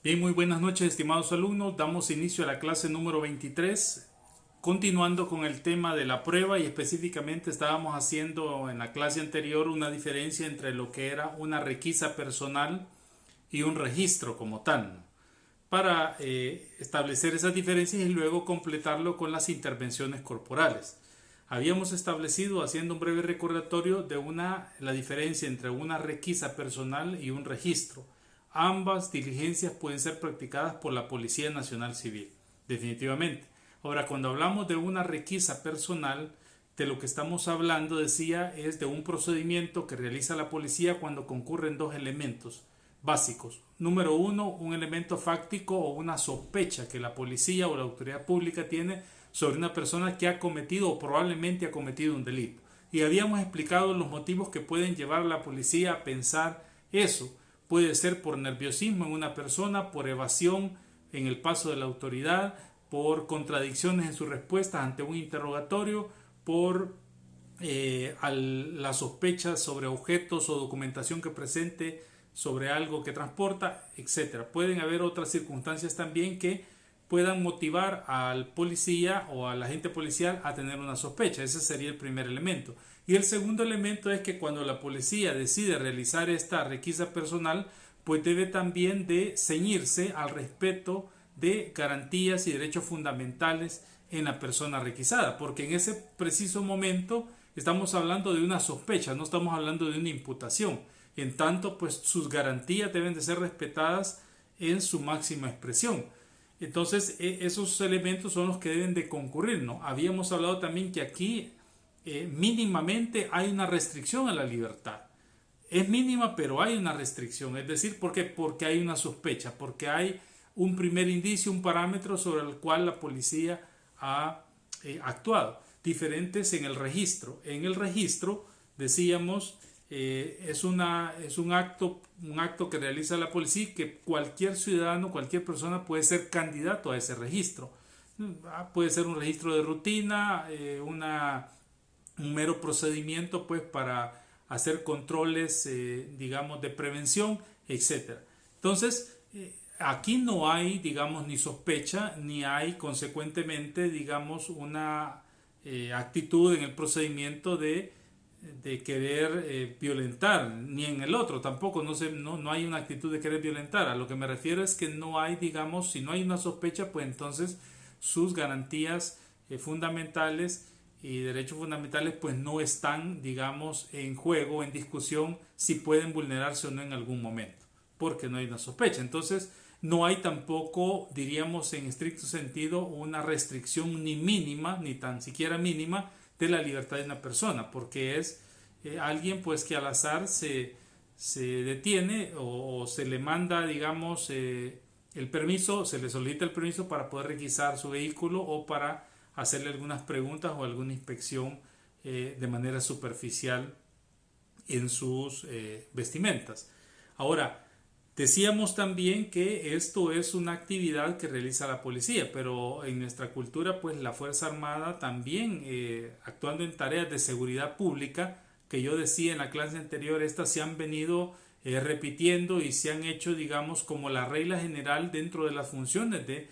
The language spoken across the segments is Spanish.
Bien, muy buenas noches, estimados alumnos. Damos inicio a la clase número 23, continuando con el tema de la prueba, y específicamente estábamos haciendo en la clase anterior una diferencia entre lo que era una requisa personal y un registro como tal, para establecer esas diferencias y luego completarlo con las intervenciones corporales. Habíamos establecido, haciendo un breve recordatorio, la diferencia entre una requisa personal y un registro. Ambas diligencias pueden ser practicadas por la Policía Nacional Civil, definitivamente. Ahora, cuando hablamos de una requisa personal, de lo que estamos hablando, decía, es de un procedimiento que realiza la policía cuando concurren dos elementos básicos. Número uno, un elemento fáctico o una sospecha que la policía o la autoridad pública tiene sobre una persona que ha cometido o probablemente ha cometido un delito. Y habíamos explicado los motivos que pueden llevar a la policía a pensar eso. Puede ser por nerviosismo en una persona, por evasión en el paso de la autoridad, por contradicciones en sus respuestas ante un interrogatorio, por la sospecha sobre objetos o documentación que presente sobre algo que transporta, etc. Pueden haber otras circunstancias también que puedan motivar al policía o al agente policial a tener una sospecha. Ese sería el primer elemento. Y el segundo elemento es que cuando la policía decide realizar esta requisa personal, pues debe también de ceñirse al respeto de garantías y derechos fundamentales en la persona requisada, porque en ese preciso momento estamos hablando de una sospecha, no estamos hablando de una imputación. En tanto, pues sus garantías deben de ser respetadas en su máxima expresión. Entonces, esos elementos son los que deben de concurrir, ¿no? Habíamos hablado también que aquí mínimamente hay una restricción a la libertad. Es mínima, pero hay una restricción. Es decir, ¿por qué? Porque hay una sospecha, porque hay un primer indicio, un parámetro sobre el cual la policía ha actuado. Diferentes en el registro. En el registro, decíamos, es un acto que realiza la policía, que cualquier ciudadano, cualquier persona puede ser candidato a ese registro. Puede ser un registro de rutina, un mero procedimiento pues para hacer controles, digamos, de prevención, etc. Entonces, aquí no hay, digamos, ni sospecha, ni hay, consecuentemente, digamos, una actitud en el procedimiento de querer violentar, ni en el otro tampoco, no hay una actitud de querer violentar. A lo que me refiero es que no hay, digamos, si no hay una sospecha, pues entonces sus garantías fundamentales y derechos fundamentales pues no están, digamos, en juego, en discusión, si pueden vulnerarse o no en algún momento, porque no hay una sospecha. Entonces no hay tampoco, diríamos en estricto sentido, una restricción ni mínima, ni tan siquiera mínima, de la libertad de una persona, porque es alguien pues que al azar se detiene o se le manda, digamos, el permiso, se le solicita el permiso para poder requisar su vehículo o para hacerle algunas preguntas o alguna inspección de manera superficial en sus vestimentas. Ahora, decíamos también que esto es una actividad que realiza la policía, pero en nuestra cultura pues la Fuerza Armada también actuando en tareas de seguridad pública, que yo decía en la clase anterior, estas se han venido repitiendo y se han hecho, digamos, como la regla general dentro de las funciones de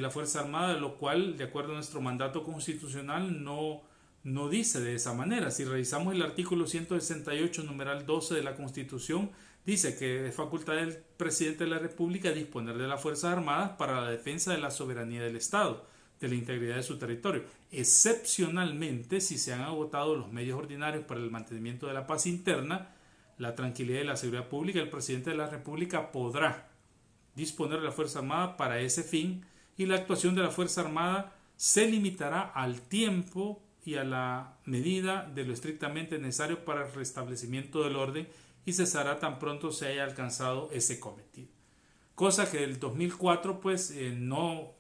la Fuerza Armada, lo cual, de acuerdo a nuestro mandato constitucional, no dice de esa manera. Si revisamos el artículo 168, numeral 12 de la Constitución, dice que es facultad del presidente de la República disponer de las Fuerzas Armadas para la defensa de la soberanía del Estado, de la integridad de su territorio, excepcionalmente si se han agotado los medios ordinarios para el mantenimiento de la paz interna, la tranquilidad y la seguridad pública. El presidente de la República podrá disponer de la Fuerza Armada para ese fin, y la actuación de la Fuerza Armada se limitará al tiempo y a la medida de lo estrictamente necesario para el restablecimiento del orden, y cesará tan pronto se haya alcanzado ese cometido. Cosa que del 2004 pues no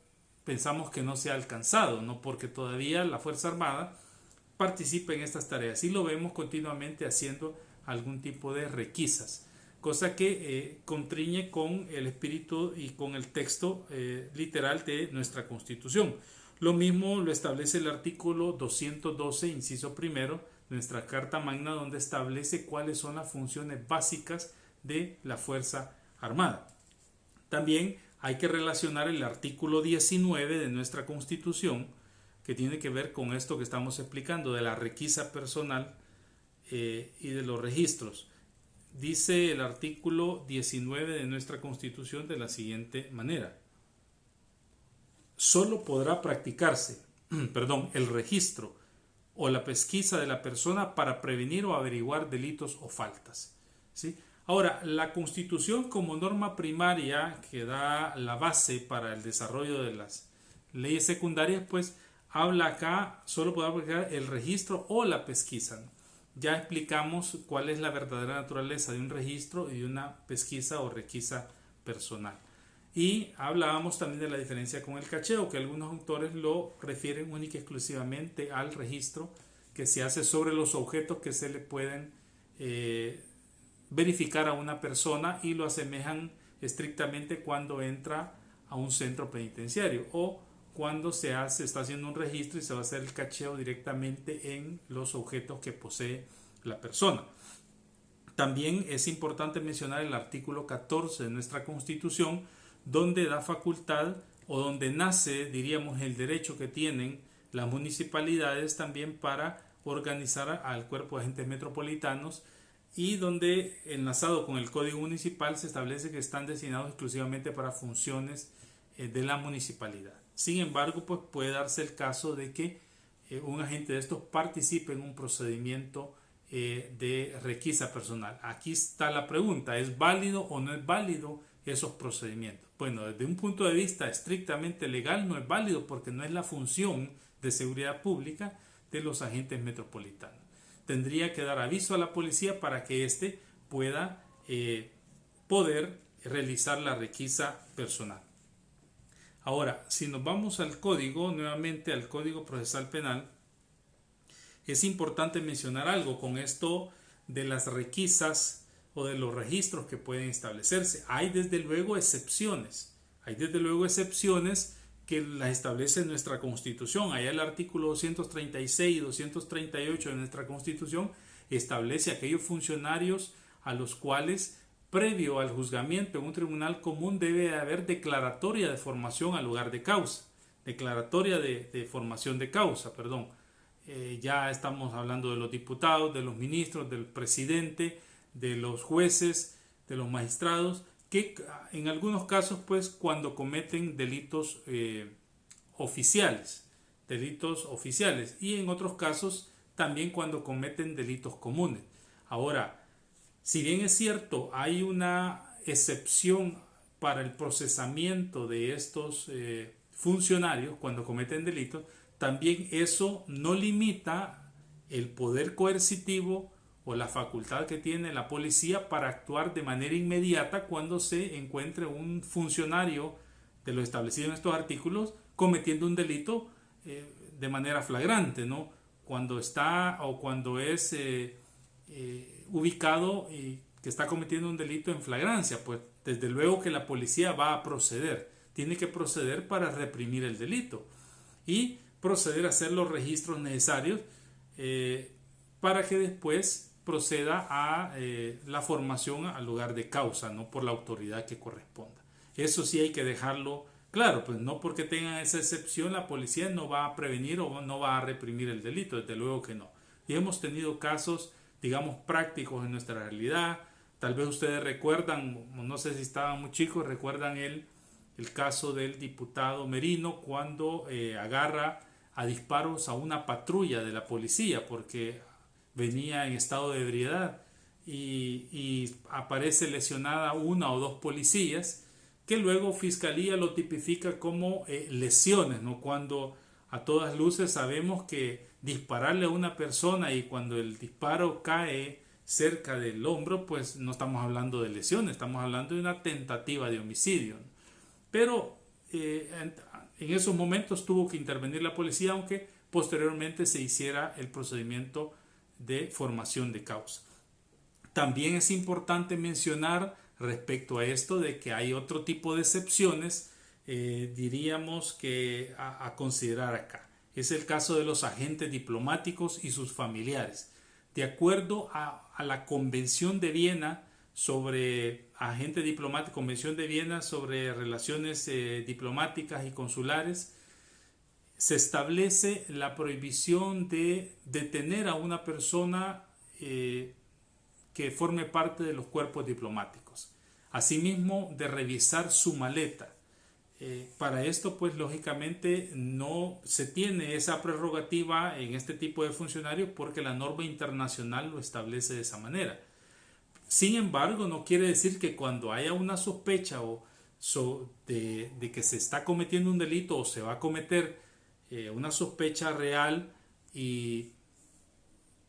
pensamos que no se ha alcanzado, no, porque todavía la Fuerza Armada participa en estas tareas y lo vemos continuamente haciendo algún tipo de requisas, cosa que contriñe con el espíritu y con el texto literal de nuestra Constitución. Lo mismo lo establece el artículo 212, inciso primero, de nuestra Carta Magna, donde establece cuáles son las funciones básicas de la Fuerza Armada. También hay que relacionar el artículo 19 de nuestra Constitución, que tiene que ver con esto que estamos explicando, de la requisa personal y de los registros. Dice el artículo 19 de nuestra Constitución de la siguiente manera: solo podrá practicarse el registro o la pesquisa de la persona para prevenir o averiguar delitos o faltas. ¿Sí? Ahora, la Constitución como norma primaria que da la base para el desarrollo de las leyes secundarias, pues habla acá, solo podrá practicar el registro o la pesquisa, ¿no? Ya explicamos cuál es la verdadera naturaleza de un registro y de una pesquisa o requisa personal. Y hablábamos también de la diferencia con el cacheo, que algunos autores lo refieren única y exclusivamente al registro que se hace sobre los objetos que se le pueden verificar a una persona, y lo asemejan estrictamente cuando entra a un centro penitenciario o cuando está haciendo un registro y se va a hacer el cacheo directamente en los objetos que posee la persona. También es importante mencionar el artículo 14 de nuestra Constitución, donde da facultad o donde nace, diríamos, el derecho que tienen las municipalidades también para organizar al cuerpo de agentes metropolitanos, y donde, enlazado con el Código Municipal, se establece que están destinados exclusivamente para funciones de la municipalidad. Sin embargo, pues puede darse el caso de que un agente de estos participe en un procedimiento de requisa personal. Aquí está la pregunta: ¿es válido o no es válido esos procedimientos? Bueno, desde un punto de vista estrictamente legal no es válido, porque no es la función de seguridad pública de los agentes metropolitanos. Tendría que dar aviso a la policía para que éste pueda poder realizar la requisa personal. Ahora, si nos vamos al código, nuevamente al Código Procesal Penal, es importante mencionar algo con esto de las requisas o de los registros que pueden establecerse. Hay desde luego excepciones. Que las establece nuestra Constitución. Allá el artículo 236 y 238 de nuestra Constitución establece aquellos funcionarios a los cuales, previo al juzgamiento en un tribunal común, debe haber declaratoria de formación al lugar de causa. Declaratoria de formación de causa, perdón. Ya estamos hablando de los diputados, de los ministros, del presidente, de los jueces, de los magistrados, que en algunos casos, pues, cuando cometen delitos oficiales, y en otros casos también cuando cometen delitos comunes. Ahora, si bien es cierto, hay una excepción para el procesamiento de estos funcionarios cuando cometen delitos, también eso no limita el poder coercitivo o la facultad que tiene la policía para actuar de manera inmediata cuando se encuentre un funcionario de lo establecido en estos artículos cometiendo un delito de manera flagrante, ¿no? Cuando está o cuando es ubicado y que está cometiendo un delito en flagrancia, pues desde luego que la policía va a proceder, tiene que proceder para reprimir el delito y proceder a hacer los registros necesarios para que después proceda a la formación al lugar de causa, no por la autoridad que corresponda. Eso sí hay que dejarlo claro, pues no porque tengan esa excepción la policía no va a prevenir o no va a reprimir el delito, desde luego que no. Y hemos tenido casos, digamos, prácticos en nuestra realidad. Tal vez ustedes recuerdan, no sé si estaban muy chicos, recuerdan el caso del diputado Merino cuando agarra a disparos a una patrulla de la policía porque venía en estado de ebriedad y aparece lesionada una o dos policías, que luego Fiscalía lo tipifica como lesiones, ¿no? Cuando a todas luces sabemos que dispararle a una persona y cuando el disparo cae cerca del hombro, pues no estamos hablando de lesiones, estamos hablando de una tentativa de homicidio, ¿no? Pero en esos momentos tuvo que intervenir la policía, aunque posteriormente se hiciera el procedimiento de formación de causa. También es importante mencionar respecto a esto de que hay otro tipo de excepciones, diríamos que a considerar acá. Es el caso de los agentes diplomáticos y sus familiares. De acuerdo a la Convención de Viena sobre agente diplomático, Convención de Viena sobre relaciones diplomáticas y consulares, se establece la prohibición de detener a una persona que forme parte de los cuerpos diplomáticos. Asimismo, de revisar su maleta. Para esto, pues lógicamente no se tiene esa prerrogativa en este tipo de funcionarios porque la norma internacional lo establece de esa manera. Sin embargo, no quiere decir que cuando haya una sospecha de que se está cometiendo un delito o se va a cometer una sospecha real, y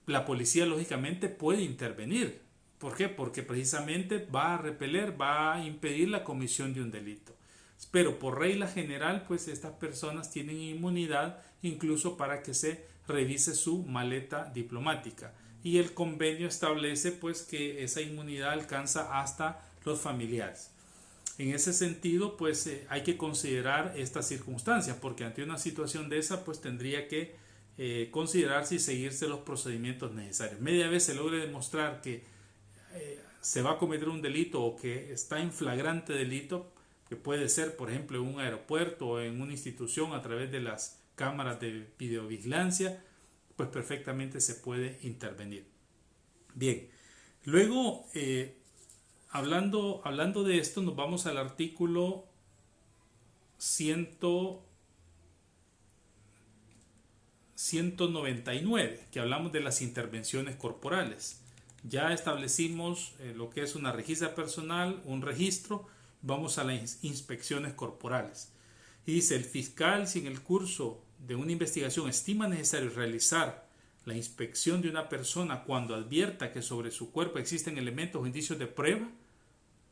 la policía lógicamente puede intervenir. ¿Por qué? Porque precisamente va a repeler, va a impedir la comisión de un delito. Pero por regla general, pues estas personas tienen inmunidad incluso para que se revise su maleta diplomática. Y el convenio establece pues que esa inmunidad alcanza hasta los familiares. En ese sentido, pues hay que considerar estas circunstancias, porque ante una situación de esa, pues tendría que considerarse y seguirse los procedimientos necesarios. Media vez se logre demostrar que se va a cometer un delito o que está en flagrante delito, que puede ser, por ejemplo, en un aeropuerto o en una institución a través de las cámaras de videovigilancia, pues perfectamente se puede intervenir. Bien, luego, hablando de esto, nos vamos al artículo 199, que hablamos de las intervenciones corporales. Ya establecimos lo que es una registra personal, un registro. Vamos a las inspecciones corporales. Y dice, el fiscal, si en el curso de una investigación estima necesario realizar la inspección de una persona cuando advierta que sobre su cuerpo existen elementos o indicios de prueba,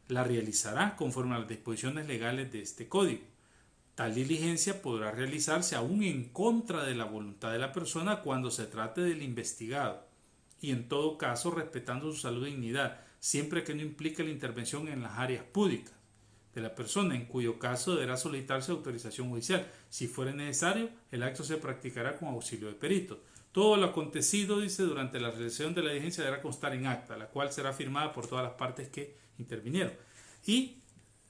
la realizará conforme a las disposiciones legales de este código. Tal diligencia podrá realizarse aún en contra de la voluntad de la persona cuando se trate del investigado, y en todo caso respetando su salud y dignidad, siempre que no implique la intervención en las áreas públicas de la persona, en cuyo caso deberá solicitarse autorización judicial. Si fuera necesario, el acto se practicará con auxilio de peritos. Todo lo acontecido, dice, durante la realización de la diligencia deberá constar en acta, la cual será firmada por todas las partes que intervinieron. Y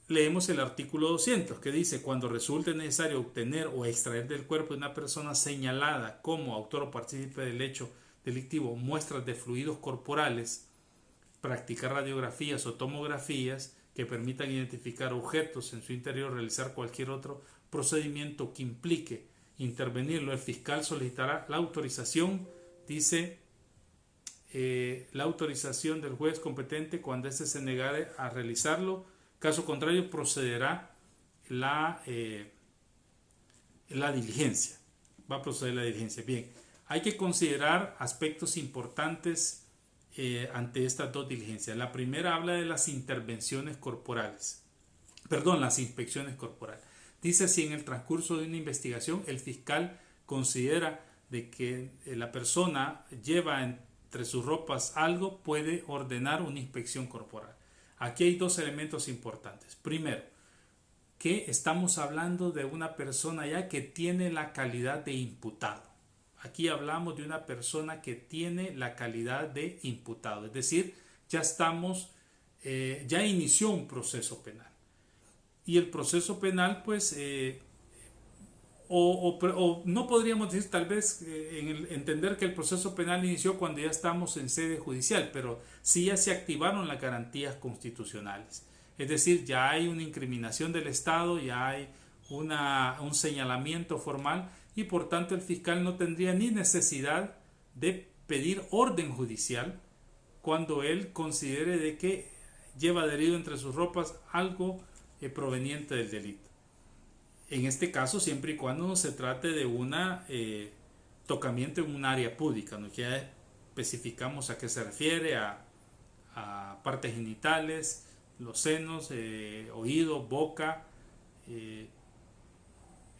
leemos el artículo 200, que dice, cuando resulte necesario obtener o extraer del cuerpo de una persona señalada como autor o partícipe del hecho delictivo muestras de fluidos corporales, practicar radiografías o tomografías que permitan identificar objetos en su interior, realizar cualquier otro procedimiento que implique intervenirlo, el fiscal solicitará la autorización, dice, la autorización del juez competente cuando éste se negare a realizarlo. Caso contrario, procederá la diligencia. Va a proceder la diligencia. Bien, hay que considerar aspectos importantes ante estas dos diligencias. La primera habla de las intervenciones corporales. Las inspecciones corporales. Dice, si en el transcurso de una investigación el fiscal considera de que la persona lleva entre sus ropas algo, puede ordenar una inspección corporal. Aquí hay dos elementos importantes. Primero, que estamos hablando de una persona ya que tiene la calidad de imputado. Aquí hablamos de una persona que tiene la calidad de imputado, es decir, ya inició un proceso penal. Y el proceso penal, pues, no podríamos decir tal vez entender que el proceso penal inició cuando ya estamos en sede judicial, pero sí ya se activaron las garantías constitucionales. Es decir, ya hay una incriminación del Estado, ya hay un señalamiento formal, y por tanto el fiscal no tendría ni necesidad de pedir orden judicial cuando él considere de que lleva adherido entre sus ropas algo proveniente del delito. En este caso, siempre y cuando no se trate de un tocamiento en un área pública, ¿no? Ya especificamos a qué se refiere, a partes genitales, los senos, oído, boca,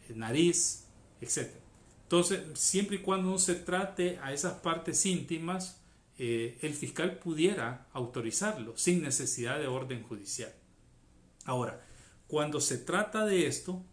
nariz, etc. Entonces, siempre y cuando no se trate a esas partes íntimas, el fiscal pudiera autorizarlo sin necesidad de orden judicial. Ahora, cuando se trata de esto,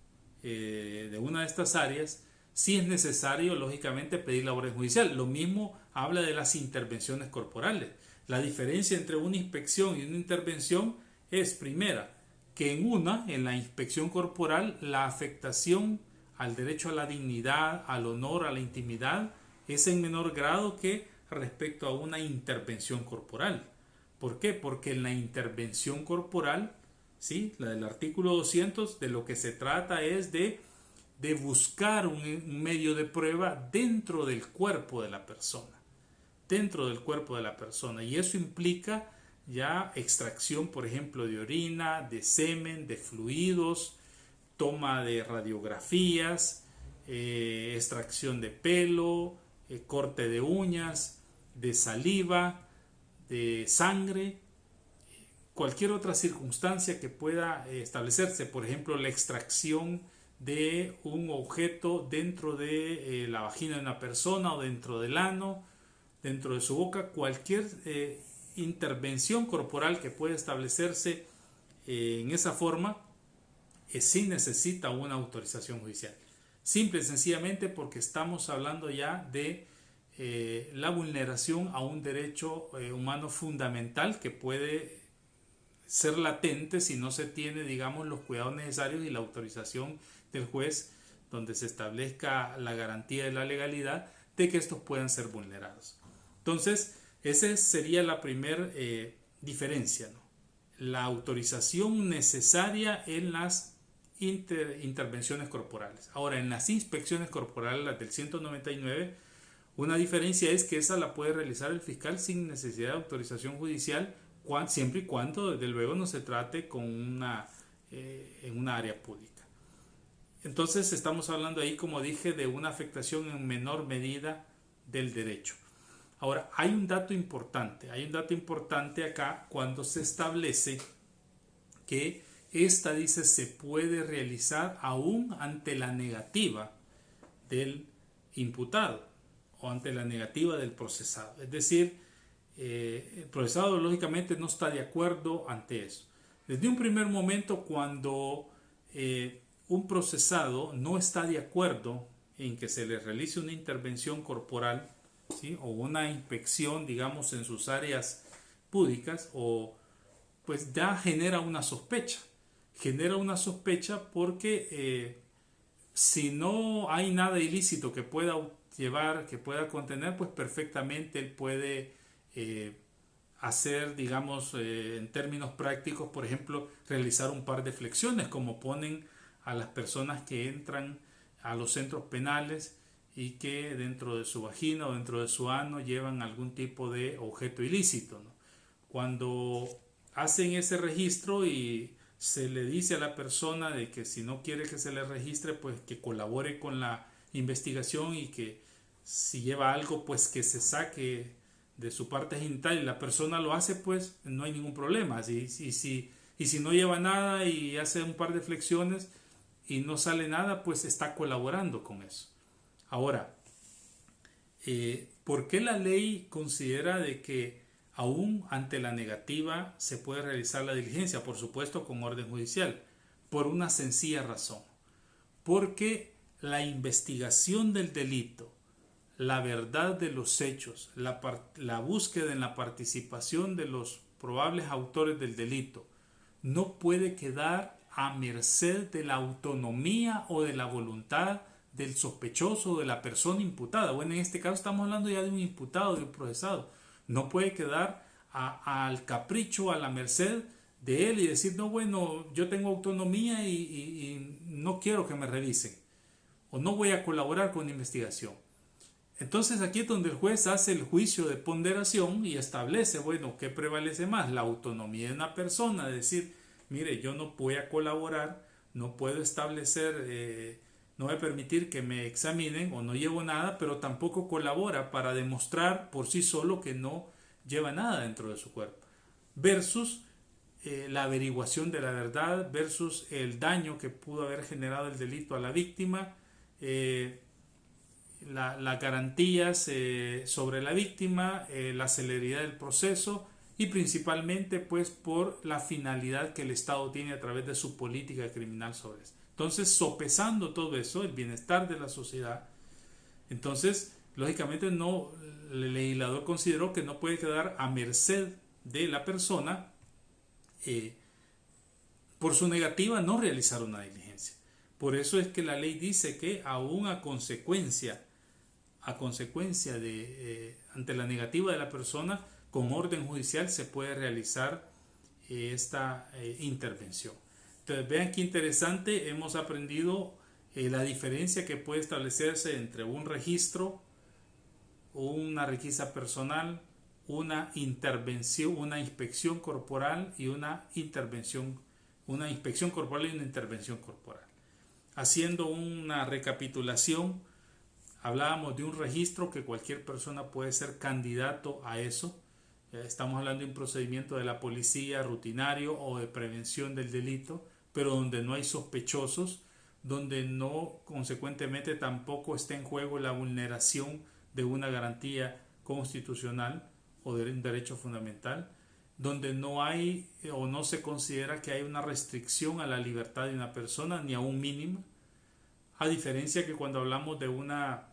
de una de estas áreas, sí es necesario, lógicamente, pedir la orden judicial. Lo mismo habla de las intervenciones corporales. La diferencia entre una inspección y una intervención es, primera, que en la inspección corporal, la afectación al derecho a la dignidad, al honor, a la intimidad, es en menor grado que respecto a una intervención corporal. ¿Por qué? Porque en la intervención corporal, ¿sí?, la del artículo 200, de lo que se trata es de buscar un medio de prueba dentro del cuerpo de la persona. Dentro del cuerpo de la persona. Y eso implica ya extracción, por ejemplo, de orina, de semen, de fluidos, toma de radiografías, extracción de pelo, corte de uñas, de saliva, de sangre, cualquier otra circunstancia que pueda establecerse, por ejemplo, la extracción de un objeto dentro de la vagina de una persona o dentro del ano, dentro de su boca, cualquier intervención corporal que pueda establecerse en esa forma, sí necesita una autorización judicial. Simple y sencillamente porque estamos hablando ya de la vulneración a un derecho humano fundamental que puede ser latente si no se tiene, digamos, los cuidados necesarios y la autorización del juez, donde se establezca la garantía de la legalidad de que estos puedan ser vulnerados. Entonces, esa sería la primera diferencia, ¿no? La autorización necesaria en las intervenciones corporales. Ahora, en las inspecciones corporales, las del 199, una diferencia es que esa la puede realizar el fiscal sin necesidad de autorización judicial, siempre y cuando, desde luego, no se trate en una área pública. Entonces, estamos hablando ahí, como dije, de una afectación en menor medida del derecho. Ahora, hay un dato importante acá cuando se establece que esta, dice, se puede realizar aún ante la negativa del imputado o ante la negativa del procesado. Es decir, el procesado lógicamente no está de acuerdo ante eso. Desde un primer momento, cuando un procesado no está de acuerdo en que se le realice una intervención corporal, ¿sí?, o una inspección, digamos, en sus áreas púdicas, pues ya genera una sospecha. Genera una sospecha porque si no hay nada ilícito que pueda llevar, que pueda contener, pues perfectamente él puede hacer, digamos, en términos prácticos, por ejemplo, realizar un par de flexiones, como ponen a las personas que entran a los centros penales y que dentro de su vagina o dentro de su ano llevan algún tipo de objeto ilícito, ¿no? Cuando hacen ese registro y se le dice a la persona de que si no quiere que se le registre, pues que colabore con la investigación y que si lleva algo, pues que se saque de su parte genital y la persona lo hace, pues no hay ningún problema. Y si no lleva nada y hace un par de flexiones y no sale nada, pues está colaborando con eso. Ahora, ¿por qué la ley considera de que aún ante la negativa se puede realizar la diligencia? Por supuesto, con orden judicial, por una sencilla razón. Porque la investigación del delito, la verdad de los hechos, la búsqueda en la participación de los probables autores del delito, no puede quedar a merced de la autonomía o de la voluntad del sospechoso o de la persona imputada. Bueno, en este caso estamos hablando ya de un imputado, de un procesado. No puede quedar al capricho, a la merced de él y decir, no, bueno, yo tengo autonomía y no quiero que me revisen o no voy a colaborar con la investigación. Entonces aquí es donde el juez hace el juicio de ponderación y establece, bueno, ¿qué prevalece más? La autonomía de una persona, de decir, mire, yo no voy a colaborar, no puedo establecer, no voy a permitir que me examinen o no llevo nada, pero tampoco colabora para demostrar por sí solo que no lleva nada dentro de su cuerpo. Versus la averiguación de la verdad, versus el daño que pudo haber generado el delito a la víctima, las garantías sobre la víctima, la celeridad del proceso y principalmente pues por la finalidad que el Estado tiene a través de su política criminal sobre eso. Entonces, sopesando todo eso, el bienestar de la sociedad, entonces Lógicamente no, el legislador consideró que no puede quedar a merced de la persona eh, por su negativa a no realizar una diligencia. Por eso es que la ley dice que aún a consecuencia de, ante la negativa de la persona, con orden judicial se puede realizar esta intervención. Entonces vean qué interesante, hemos aprendido la diferencia que puede establecerse entre un registro, una requisa personal, una intervención, una inspección corporal y una inspección corporal y una intervención corporal. Haciendo una recapitulación, hablábamos de un registro que cualquier persona puede ser candidato a eso. Estamos hablando de un procedimiento de la policía rutinario o de prevención del delito, pero donde no hay sospechosos, donde no, consecuentemente, tampoco está en juego la vulneración de una garantía constitucional o de un derecho fundamental, donde no hay o no se considera que hay una restricción a la libertad de una persona, ni aún mínima, a diferencia que cuando hablamos de una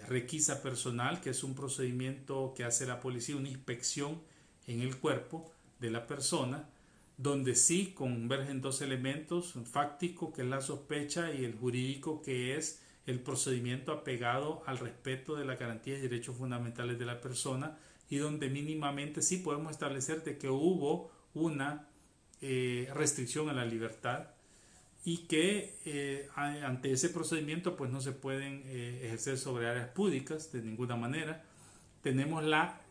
requisa personal, que es un procedimiento que hace la policía, una inspección en el cuerpo de la persona, donde sí convergen dos elementos, un fáctico, que es la sospecha, y el jurídico, que es el procedimiento apegado al respeto de las garantías y derechos fundamentales de la persona, y donde mínimamente sí podemos establecer de que hubo una restricción a la libertad y que ante ese procedimiento pues no se pueden ejercer sobre áreas púdicas de ninguna manera. Tenemos la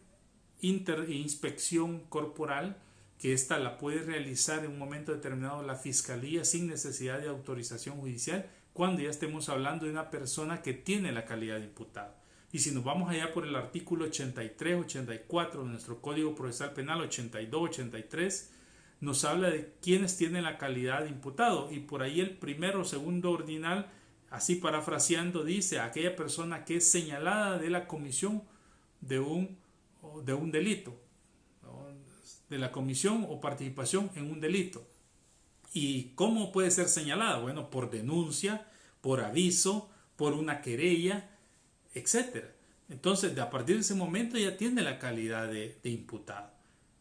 inspección corporal, que esta la puede realizar en un momento determinado la fiscalía sin necesidad de autorización judicial, cuando ya estemos hablando de una persona que tiene la calidad de imputado. Y si nos vamos allá por el artículo 83, 84 de nuestro Código Procesal Penal, 82, 83, nos habla de quienes tienen la calidad de imputado, y por ahí el primero o segundo ordinal, así parafraseando, dice aquella persona que es señalada de la comisión de un delito, ¿no? De la comisión o participación en un delito. ¿Y cómo puede ser señalada? Bueno, por denuncia, por aviso, por una querella, etc. Entonces, a partir de ese momento ya tiene la calidad de imputado.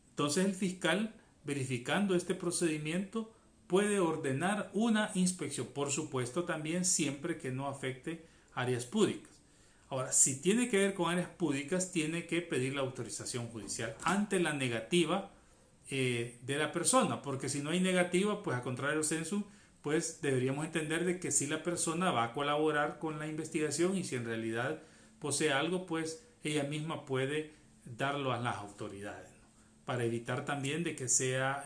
Entonces el fiscal, verificando este procedimiento, puede ordenar una inspección, por supuesto también siempre que no afecte áreas púdicas. Ahora, si tiene que ver con áreas púdicas, tiene que pedir la autorización judicial ante la negativa de la persona, porque si no hay negativa, pues a contrario del censo, pues deberíamos entender de que si la persona va a colaborar con la investigación, y si en realidad posee algo, pues ella misma puede darlo a las autoridades, ¿no? Para evitar también de que sea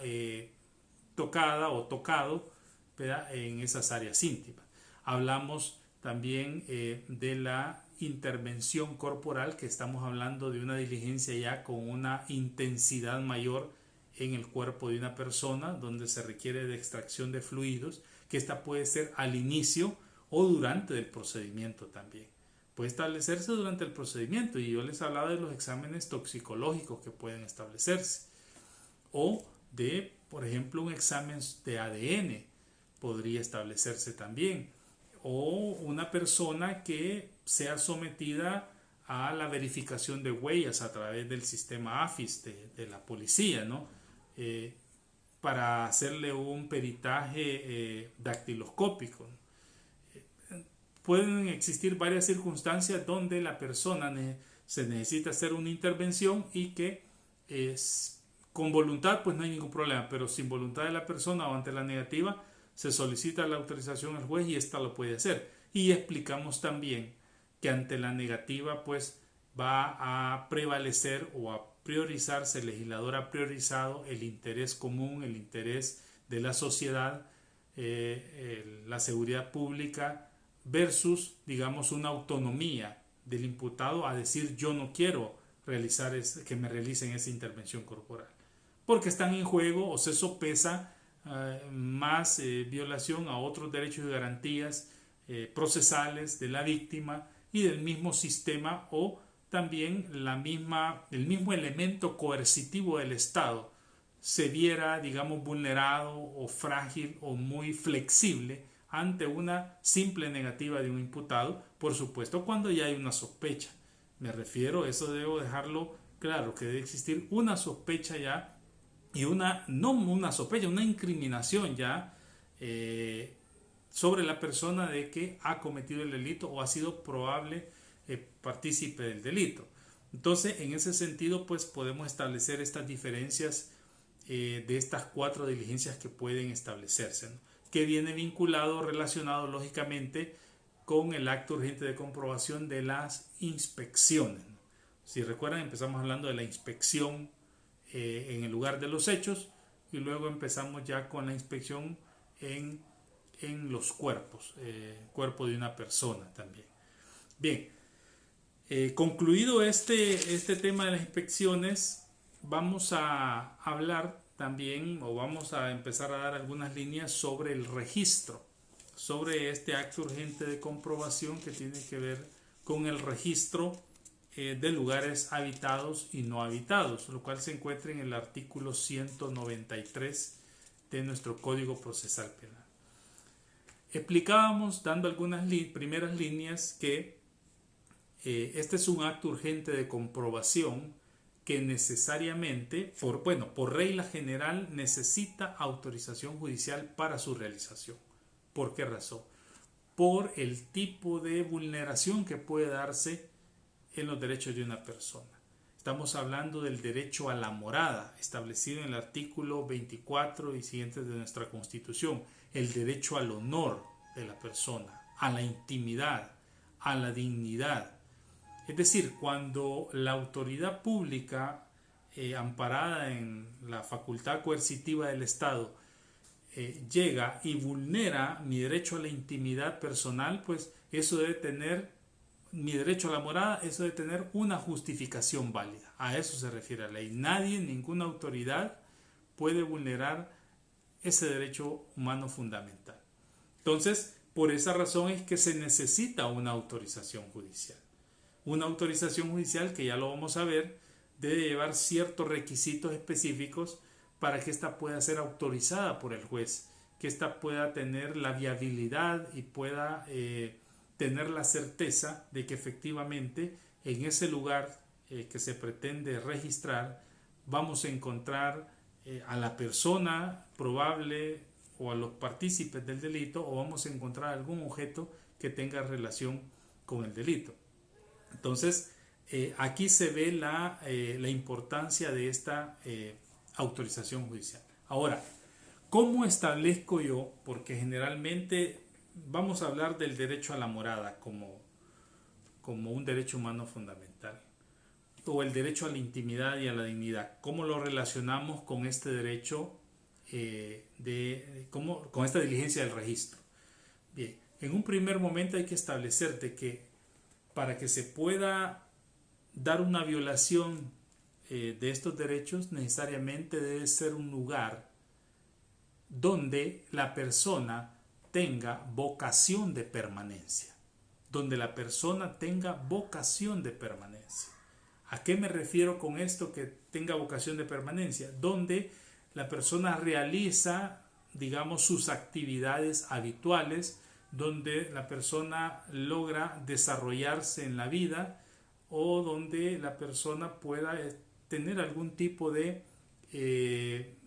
tocada o tocado, ¿verdad?, en esas áreas íntimas. Hablamos también de la intervención corporal, que estamos hablando de una diligencia ya con una intensidad mayor en el cuerpo de una persona, donde se requiere de extracción de fluidos, que esta puede ser al inicio o durante el procedimiento también. Puede establecerse durante el procedimiento, y yo les hablaba de los exámenes toxicológicos que pueden establecerse, o de, por ejemplo, un examen de ADN podría establecerse también, o una persona que sea sometida a la verificación de huellas a través del sistema AFIS de la policía, ¿no? Para hacerle un peritaje dactiloscópico. Pueden existir varias circunstancias donde la persona se necesita hacer una intervención, y que con voluntad pues no hay ningún problema, pero sin voluntad de la persona o ante la negativa se solicita la autorización al juez, y ésta lo puede hacer. Y explicamos también que ante la negativa pues va a prevalecer o a priorizarse, el legislador ha priorizado el interés común, el interés de la sociedad, la seguridad pública, versus, digamos, una autonomía del imputado a decir yo no quiero que me realicen esa intervención corporal, porque están en juego o se sopesa más violación a otros derechos y garantías procesales de la víctima y del mismo sistema, o también el mismo elemento coercitivo del Estado se viera, digamos, vulnerado o frágil o muy flexible ante una simple negativa de un imputado, por supuesto cuando ya hay una sospecha. Me refiero, eso debo dejarlo claro, que debe existir una sospecha ya y no una sospecha, una incriminación ya sobre la persona de que ha cometido el delito o ha sido probable partícipe del delito. Entonces, en ese sentido, pues podemos establecer estas diferencias de estas 4 diligencias que pueden establecerse, ¿no? Que viene vinculado, relacionado lógicamente con el acto urgente de comprobación de las inspecciones, ¿no? Si recuerdan, empezamos hablando de la inspección en el lugar de los hechos y luego empezamos ya con la inspección en los cuerpos, cuerpo de una persona también. Bien, concluido este tema de las inspecciones, vamos a hablar también o vamos a empezar a dar algunas líneas sobre el registro, sobre este acto urgente de comprobación que tiene que ver con el registro de lugares habitados y no habitados, lo cual se encuentra en el artículo 193 de nuestro Código Procesal Penal. Explicábamos, dando algunas primeras líneas, que este es un acto urgente de comprobación que necesariamente, por regla general, necesita autorización judicial para su realización. ¿Por qué razón? Por el tipo de vulneración que puede darse en los derechos de una persona. Estamos hablando del derecho a la morada, establecido en el artículo 24 y siguientes de nuestra Constitución, el derecho al honor de la persona, a la intimidad, a la dignidad. Es decir, cuando la autoridad pública, amparada en la facultad coercitiva del Estado, llega y vulnera mi derecho a la intimidad personal, pues eso debe tener, mi derecho a la morada, eso debe tener una justificación válida. A eso se refiere la ley. Nadie, ninguna autoridad puede vulnerar ese derecho humano fundamental. Entonces, por esa razón es que se necesita una autorización judicial. Una autorización judicial que ya lo vamos a ver, debe llevar ciertos requisitos específicos para que ésta pueda ser autorizada por el juez, que ésta pueda tener la viabilidad y pueda tener la certeza de que efectivamente en ese lugar que se pretende registrar vamos a encontrar a la persona probable o a los partícipes del delito, o vamos a encontrar algún objeto que tenga relación con el delito. Entonces, aquí se ve la importancia de esta autorización judicial. Ahora, ¿cómo establezco yo? Porque generalmente vamos a hablar del derecho a la morada como un derecho humano fundamental, o el derecho a la intimidad y a la dignidad. ¿Cómo lo relacionamos con este derecho, con esta diligencia del registro? Bien, en un primer momento hay que establecer de que para que se pueda dar una violación de estos derechos, necesariamente debe ser un lugar donde la persona tenga vocación de permanencia. Donde la persona tenga vocación de permanencia. ¿A qué me refiero con esto que tenga vocación de permanencia? Donde la persona realiza, digamos, sus actividades habituales, donde la persona logra desarrollarse en la vida, o donde la persona pueda tener algún tipo de,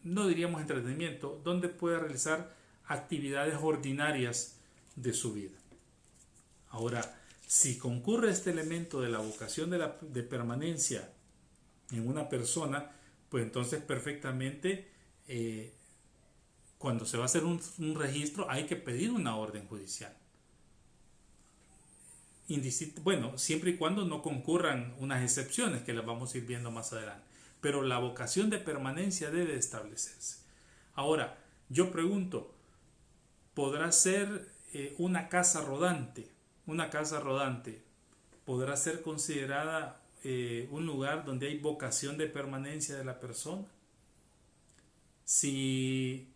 no diríamos entretenimiento, donde pueda realizar actividades ordinarias de su vida. Ahora, si concurre este elemento de la vocación de permanencia en una persona, pues entonces perfectamente cuando se va a hacer un registro hay que pedir una orden judicial. Bueno, siempre y cuando no concurran unas excepciones que las vamos a ir viendo más adelante. Pero la vocación de permanencia debe establecerse. Ahora, yo pregunto, ¿podrá ser una casa rodante? Una casa rodante podrá ser considerada un lugar donde hay vocación de permanencia de la persona. Si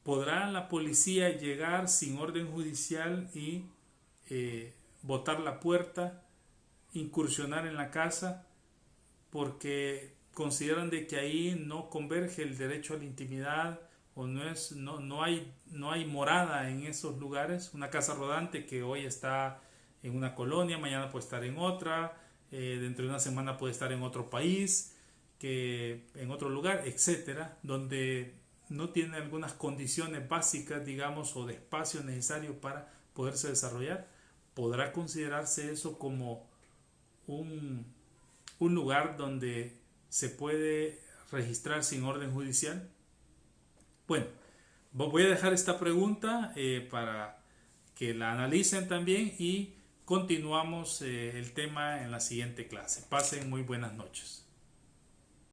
podrá la policía llegar sin orden judicial y botar la puerta, incursionar en la casa, porque consideran de que ahí no converge el derecho a la intimidad o no hay morada en esos lugares. Una casa rodante que hoy está en una colonia, mañana puede estar en otra, dentro de una semana puede estar en otro país, que en otro lugar, etcétera, donde no tiene algunas condiciones básicas, digamos, o de espacio necesario para poderse desarrollar. ¿Podrá considerarse eso como un, un lugar donde se puede registrar sin orden judicial? Bueno, voy a dejar esta pregunta para que la analicen también y continuamos el tema en la siguiente clase. Pasen muy buenas noches.